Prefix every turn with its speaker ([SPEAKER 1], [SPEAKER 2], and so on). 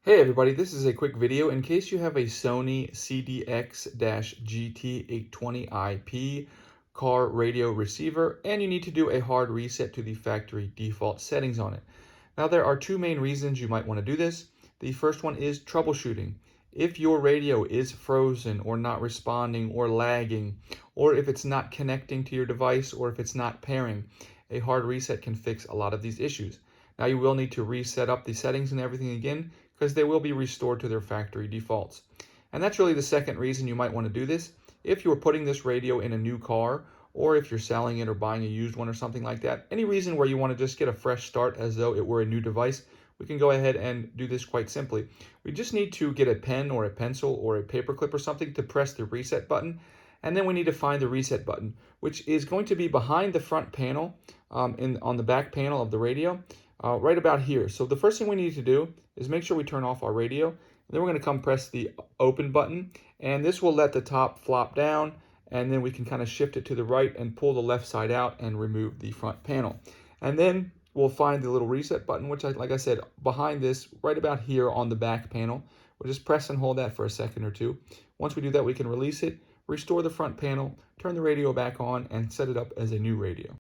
[SPEAKER 1] Hey everybody, this is a quick video in case you have a Sony CDX-GT820IP car radio receiver and you need to do a hard reset to the factory default settings on it. Now there are two main reasons you might want to do this. The first one is troubleshooting. If your radio is frozen or not responding or lagging, or if it's not connecting to your device or if it's not pairing, a hard reset can fix a lot of these issues. Now you will need to reset up the settings and everything again because they will be restored to their factory defaults. And that's really the second reason you might want to do this. If you're putting this radio in a new car, or if you're selling it or buying a used one or something like that, any reason where you want to just get a fresh start as though it were a new device, we can go ahead and do this quite simply. We just need to get a pen or a pencil or a paper clip or something to press the reset button. And then we need to find the reset button, which is going to be behind the front panel on the back panel of the radio, right about here. So the first thing we need to do is make sure we turn off our radio. And then we're going to come press the open button, and this will let the top flop down, and then we can kind of shift it to the right and pull the left side out and remove the front panel. And then we'll find the little reset button, which, like I said, behind this, right about here on the back panel. We'll just press and hold that for a second or two. Once we do that, we can release it, restore the front panel, turn the radio back on, and set it up as a new radio.